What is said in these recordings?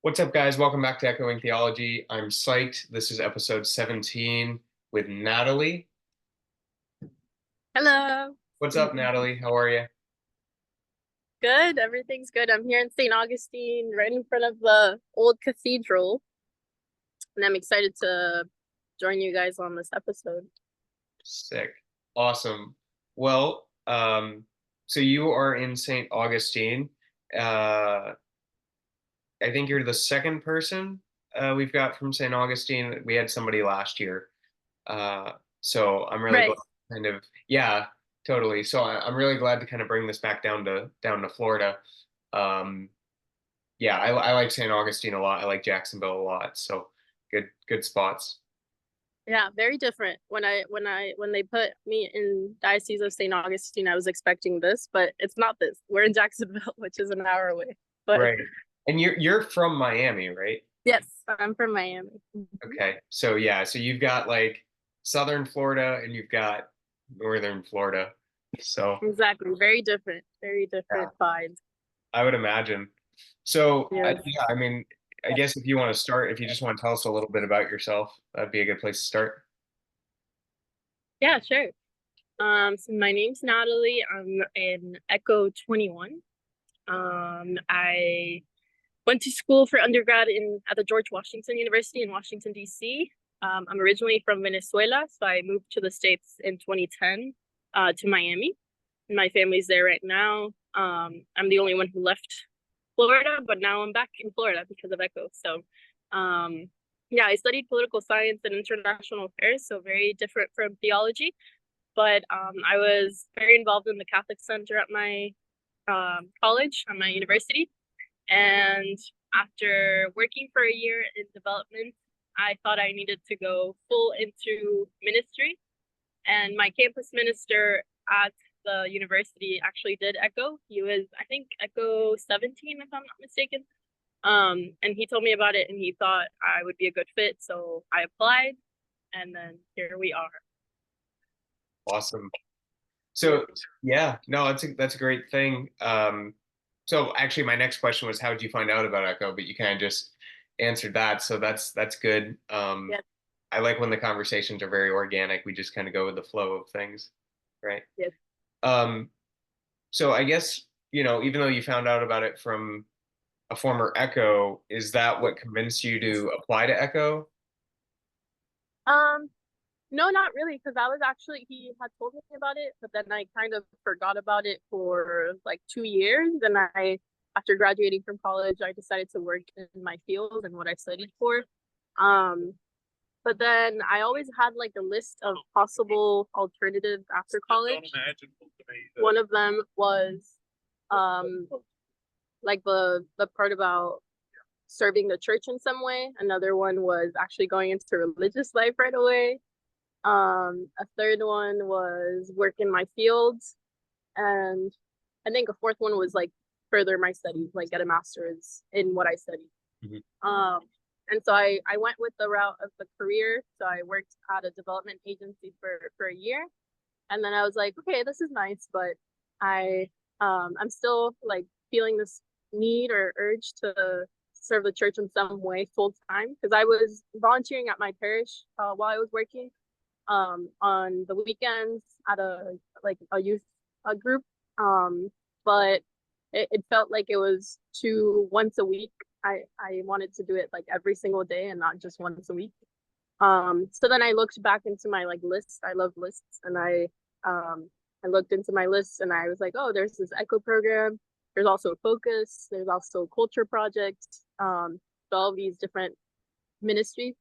What's up, guys? Welcome back to Echoing Theology. I'm psyched. This is episode 17 with Natalie. Hello. What's up, Natalie? How are you? Good. Everything's good. I'm here in St. Augustine, right in front of the old cathedral, and I'm excited to join you guys on this episode. Sick. Awesome. Well, so you are in St. Augustine. Uh, I think you're the second person we've got from St. Augustine. We had somebody last year. Uh, so I'm really glad Right. kind of, yeah, totally. So I'm really glad to kind of bring this back down to Florida. Um, yeah, I like St. Augustine a lot. I like Jacksonville a lot. So good spots. Yeah, very different. When they put me in Diocese of St. Augustine, I was expecting this, but it's not this. We're in Jacksonville, which is an hour away. But Right. And you're from Miami, right? yes, I'm from Miami. Okay. So yeah, so you've got like Southern Florida and you've got Northern Florida. So Exactly. Very different. Very yeah, different vibes. I would imagine. So Yes. yeah, I mean, I guess if you want to start, if you just want to tell us a little bit about yourself, that'd be a good place to start. Yeah, sure. So my name's Natalie. I'm in Echo 21. I went to school for undergrad at the George Washington University in Washington, D.C. I'm originally from Venezuela, so I moved to the States in 2010 to Miami. My family's there right now. I'm the only one who left Florida, but now I'm back in Florida because of Echo. So, yeah, I studied political science and international affairs, so very different from theology. But I was very involved in the Catholic Center at my college, at my university. And after working for a year in development, I thought I needed to go full into ministry. And my campus minister at the university actually did Echo. He was, I think, Echo 17, if I'm not mistaken. And he told me about it and he thought I would be a good fit. So I applied and then here we are. Awesome. Yeah. So yeah, no, that's a great thing. So actually, my next question was, how did you find out about Echo? But you kind of just answered that, so that's good. Yeah. I like when the conversations are very organic. We just kind of go with the flow of things, right? Yeah. Um, so I guess, even though you found out about it from a former Echo, is that what convinced you to apply to Echo? Um, No, not really, because I was actually he had told me about it, but then I kind of forgot about it for like 2 years. And after graduating from college, I decided to work in my field and what I studied for. Um, but then I always had like a list of possible alternatives after college. One of them was um like the part about serving the church in some way. Another one was actually going into religious life right away. A third one was work in my fields, and I think a fourth one was like further my studies, like get a master's in what I studied. Mhm. Um, and so I went with the route of the career. So I worked at a development agency for a year, and then I was like, okay, this is nice, but I I'm still like feeling this need or urge to serve the church in some way full time because I was volunteering at my parish while I was working on the weekends at a youth group. But it felt like it was too once a week. I wanted to do it like every single day and not just once a week. So then I looked back into my like list. I love lists, and I looked into my list and I was like, oh, there's this Echo program. There's also Focus. There's also Culture Project. So all of these different ministries.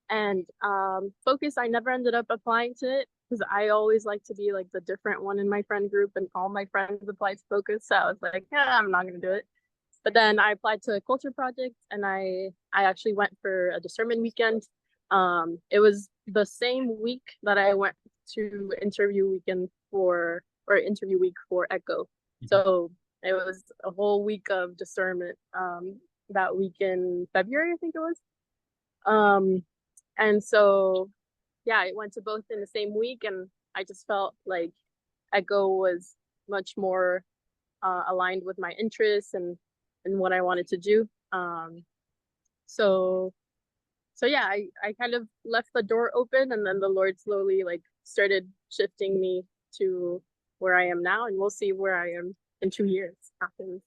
And Focus, I never ended up applying to it because I always like to be like the different one in my friend group, and all my friends applied to Focus. So I was like, yeah, I'm not gonna do it. But then I applied to a Culture Project, and I actually went for a discernment weekend. It was the same week that I went to interview weekend for or interview week for Echo. So it was a whole week of discernment. That week in February, I think it was. Um, and so, yeah, I went to both in the same week, and I just felt like Echo was much more aligned with my interests and what I wanted to do. So yeah, I kind of left the door open, and then the Lord slowly like started shifting me to where I am now, and we'll see where I am in 2 years after this.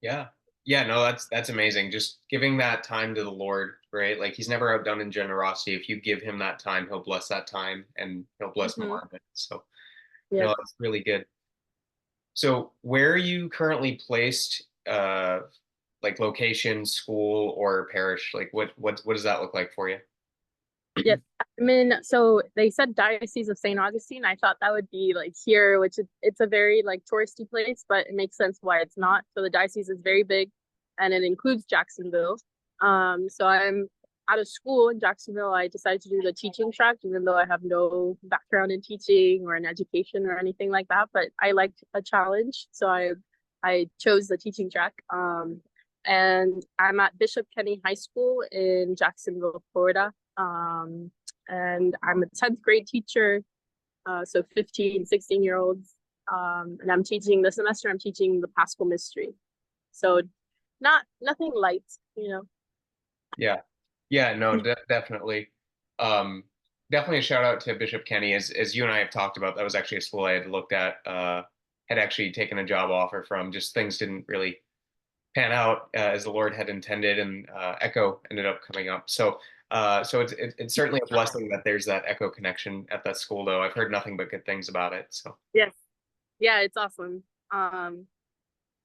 Yeah. Yeah, no, that's amazing. Just giving that time to the Lord, right? Like he's never outdone in generosity. If you give him that time, he'll bless that time and he'll bless Mm-hmm. more of it. So, Yes. no, that's really good. So, where are you currently placed? Like location, school, or parish? Like what does that look like for you? Yes. I mean, so they said Diocese of St. Augustine. I thought that would be like here, which it's a very like touristy place, but it makes sense why it's not. So the diocese is very big and it includes Jacksonville. So I'm out of school in Jacksonville. I decided to do the teaching track, even though I have no background in teaching or in education or anything like that. But I liked a challenge. So I chose the teaching track. And I'm at Bishop Kenny High School in Jacksonville, Florida. And I'm a 10th grade teacher, so 15, 16-year-olds. And I'm teaching this semester, I'm teaching the Paschal Mystery. So nothing light, you know. Yeah. Yeah, no, definitely. Um, Definitely a shout out to Bishop Kenny. As you and I have talked about, that was actually a school I had looked at, had actually taken a job offer from. Just things didn't really pan out as the Lord had intended, and Echo ended up coming up. So it's certainly a blessing that there's that Echo connection at that school, though. I've heard nothing but good things about it. So, Yes. Yeah, it's awesome.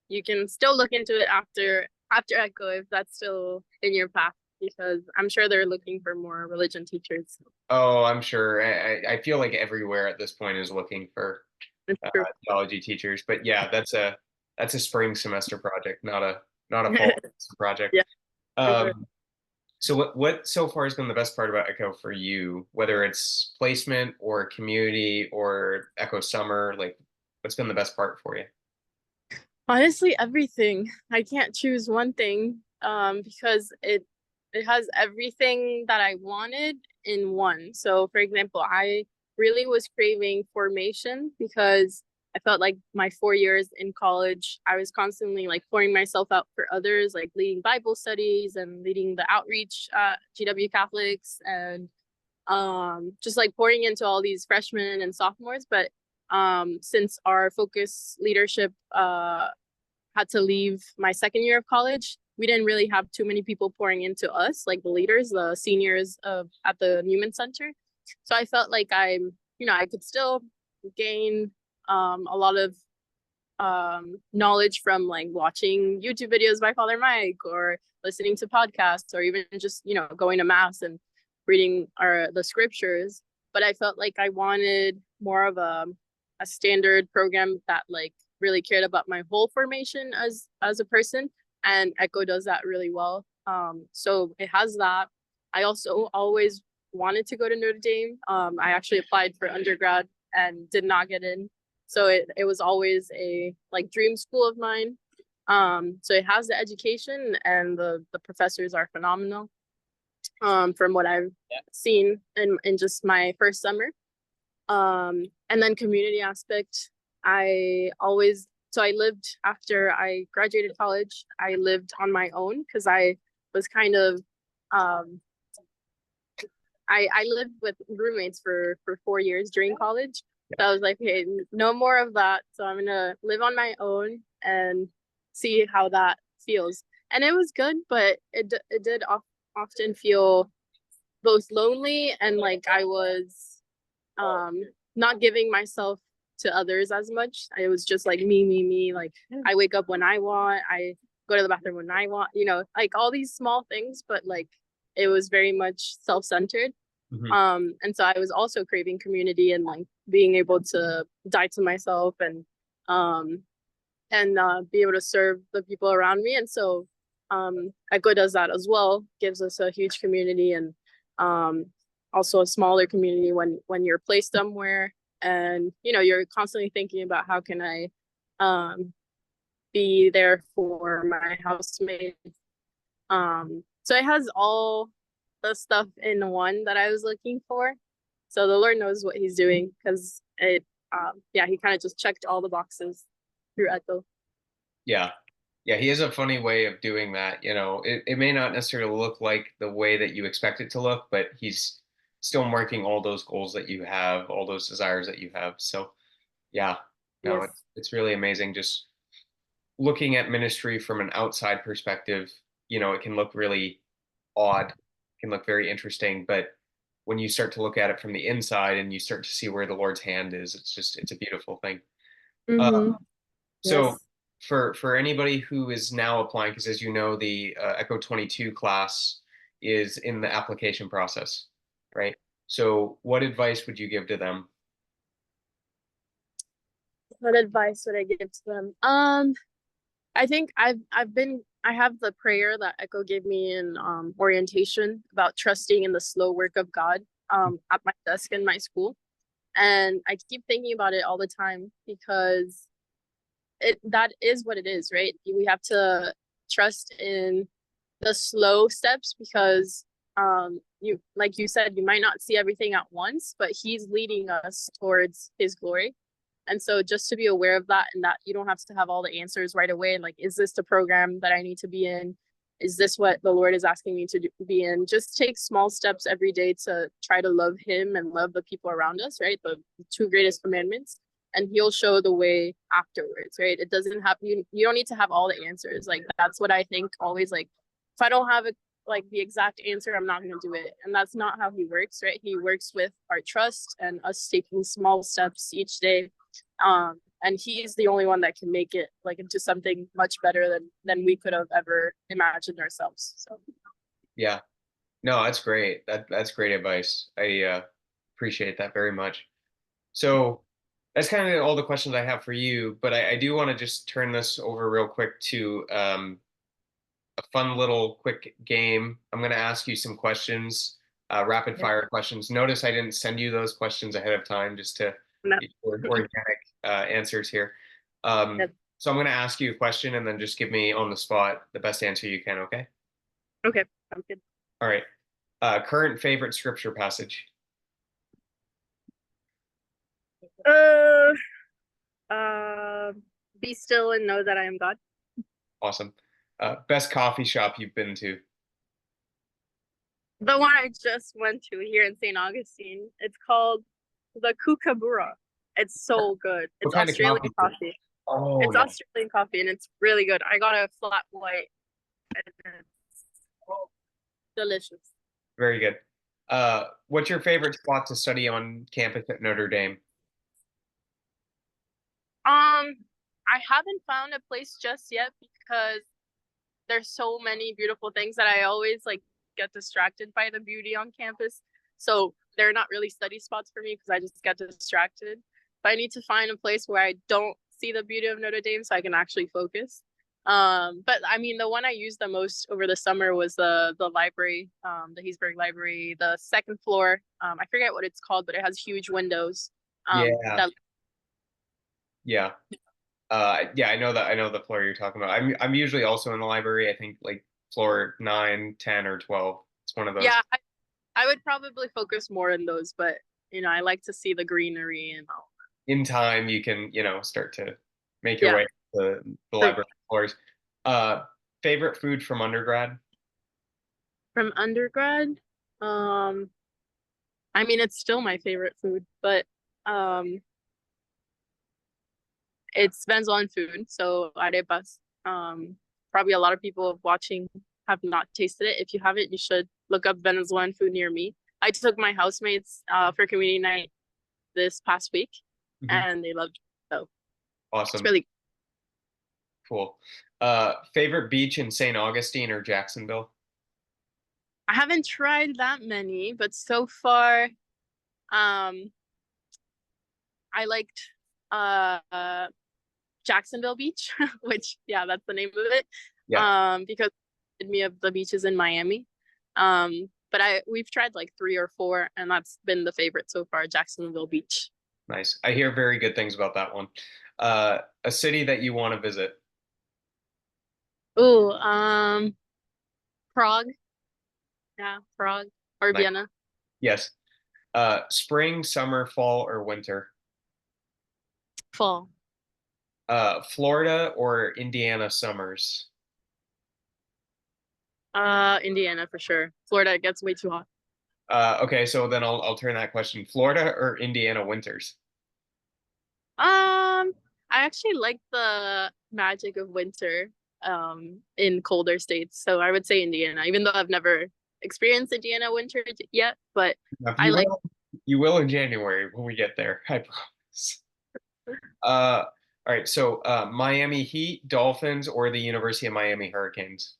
You can still look into it after Echo if that's still in your path, because I'm sure they're looking for more religion teachers. oh, I'm sure. I feel like everywhere at this point is looking for It's true. theology teachers. But yeah, that's a spring semester project, not a fall semester project. Yeah, for sure. Um, so what so far has been the best part about Echo for you, whether it's placement or community or Echo Summer? Like, what's been the best part for you? Honestly, everything. I can't choose one thing because it has everything that I wanted in one. So, for example, I really was craving formation because I felt like my 4 years in college, I was constantly like pouring myself out for others, like leading Bible studies and leading the outreach at GW Catholics, and just like pouring into all these freshmen and sophomores. But since our focus leadership had to leave my second year of college, we didn't really have too many people pouring into us, like the leaders, the seniors of at the Newman Center. So I felt like I could still gain a lot of knowledge from like watching YouTube videos by Father Mike, or listening to podcasts, or even just going to mass and reading the scriptures. But I felt like I wanted more of a standard program that like really cared about my whole formation as a person, and Echo does that really well. So it has that. I also always wanted to go to Notre Dame. I actually applied for undergrad and did not get in, so it was always a like dream school of mine. So it has the education, and the professors are phenomenal. From what I've seen in just my first summer. And then community aspect, I lived after I graduated college, I lived on my own because I was kind of um I lived with roommates for 4 years during college. So I was like, hey, no more of that. So I'm gonna live on my own and see how that feels. And it was good, but it did often feel both lonely and like I was um not giving myself to others as much. It was just like me. Like I wake up when I want, I go to the bathroom when I want, like all these small things, but like it was very much self-centered. Mhm. And so I was also craving community and like being able to die to myself um and be able to serve the people around me. And so Echo does that as well, gives us a huge community, and um, also a smaller community when you're placed somewhere, and you're constantly thinking about how can I be there for my housemates. So it has all the stuff in one that I was looking for. So the Lord knows what He's doing, because yeah, He kind of just checked all the boxes through Echo. Yeah. Yeah, he has a funny way of doing that. It may not necessarily look like the way that you expect it to look, but he's still marking all those goals that you have, all those desires that you have. So, yeah, no, Yes. it's really amazing. Just looking at ministry from an outside perspective, it can look really odd, can look very interesting, but when you start to look at it from the inside and you start to see where the Lord's hand is, it's a beautiful thing. Uh, Mm-hmm. so Yes. for anybody who is now applying, because as you know, the Echo 22 class is in the application process, right? So what advice would you give to them? What advice would I give to them? I think I have the prayer that Echo gave me in orientation about trusting in the slow work of God at my desk in my school. And I keep thinking about it all the time because it that is what it is, right? We have to trust in the slow steps because you like you said, you might not see everything at once, but he's leading us towards his glory. And so just to be aware of that and that you don't have to have all the answers right away. Like, is this the program that I need to be in? Is this what the Lord is asking me to be in? Just take small steps every day to try to love him and love the people around us, right? The two greatest commandments. And he'll show the way afterwards, right? It doesn't have you don't need to have all the answers. Like that's what I think always like if I don't have it like the exact answer, I'm not going to do it. And that's not how he works, right? He works with our trust and us taking small steps each day. And he's the only one that can make it like into something much better than we could have ever imagined ourselves. So Yeah, no, that's great. That's great advice. I appreciate that very much. So that's kind of all the questions I have for you, but I do want to just turn this over real quick to a fun little quick game. I'm going to ask you some questions, rapid yep. fire questions. Notice I didn't send you those questions ahead of time just to No. be organic answers here. Um, Yep. so I'm going to ask you a question and then just give me on the spot the best answer you can, okay? Okay, sounds good. All right. Current favorite scripture passage. Uh, uh, be still and know that I am God. Awesome. Best coffee shop you've been to. The one I just went to here in St. Augustine. It's called the Kookaburra. It's so good. What It's kind of Australian coffee? coffee. Oh, It's no. Australian coffee and it's really good. I got a flat white and it's delicious. Very good. What's your favorite spot to study on campus at Notre Dame? I haven't found a place just yet because there's so many beautiful things that I always like get distracted by the beauty on campus. So they're not really study spots for me because I just get distracted. But I need to find a place where I don't see the beauty of Notre Dame so I can actually focus. But I mean, the one I used the most over the summer was the library, the Heesburg Library, the second floor. I forget what it's called, but it has huge windows. Yeah, That yeah. Yeah, I know that. I know the floor you're talking about. I'm usually also in the library. I think like floor 9, 10, or 12. It's one of those. yeah, I would probably focus more on those, but I like to see the greenery and all. In time, you can, start to make your Yeah, way to the true. library floors. Uh, Favorite food from undergrad? From undergrad, um, I mean, it's still my favorite food, but um, it's Venezuelan food, so arepas. Probably a lot of people watching have not tasted it. If you haven't, you should look up Venezuelan food near me. I took my housemates for community night this past week, Hmm. and they loved it. So it's Awesome. really. Cool. Favorite beach in St. Augustine or Jacksonville? I haven't tried that many, but so far, um, I liked Jacksonville Beach, which yeah, that's the name of it. Yeah, Because it reminded me of the beaches in Miami. But we've tried like three or four, and that's been the favorite so far, Jacksonville Beach. nice. I hear very good things about that one. A city that you want to visit? Ooh, Prague, yeah, Prague or Nice. Vienna, Yes. Spring, summer, fall, or winter? fall. Florida or Indiana summers? Indiana for sure. Florida gets way too hot. Okay, so then I'll turn that question. Florida or Indiana winters? I actually like the magic of winter in colder states. So I would say Indiana, even though I've never experienced Indiana winter yet, but Now, I like you will in January when we get there, I promise. All right, so Miami Heat, Dolphins, or the University of Miami Hurricanes?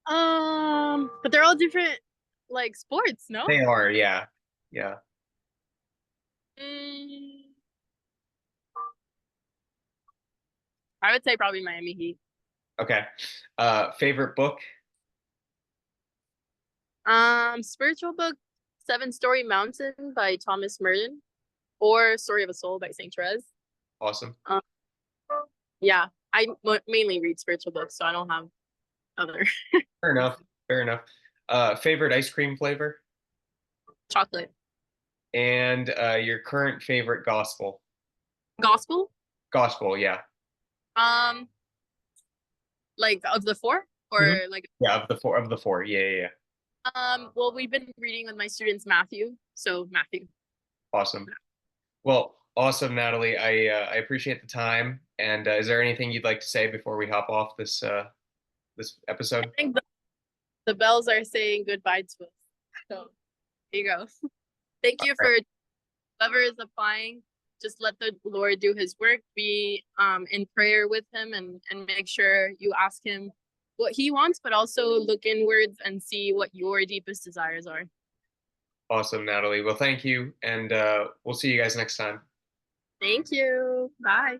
but they're all different like sports, no? They are, yeah. Yeah. Mm, I would say probably Miami Heat. Okay. Favorite book? Spiritual book, Seven Story Mountain by Thomas Merton, or Story of a Soul by Saint Therese. Awesome. Um, yeah, I mainly read spiritual books, so I don't have other Fair enough. Fair enough. Favorite ice cream flavor? chocolate. And your current favorite gospel? Gospel. Gospel, yeah. Um, like of the four, Mhm. or like Yeah, of the four. Yeah, yeah, yeah. well, we've been reading with my students Matthew, so Matthew. Awesome. Well, awesome, Natalie. I appreciate the time. And is there anything you'd like to say before we hop off this I episode? think the bells are saying goodbye to us. So there you go. Thank All you right. for whoever is applying. Just let the Lord do his work. Be in prayer with him, and make sure you ask him what he wants, but also look inwards and see what your deepest desires are. Awesome, Natalie. Well, thank you, and we'll see you guys next time. Thank you. Bye.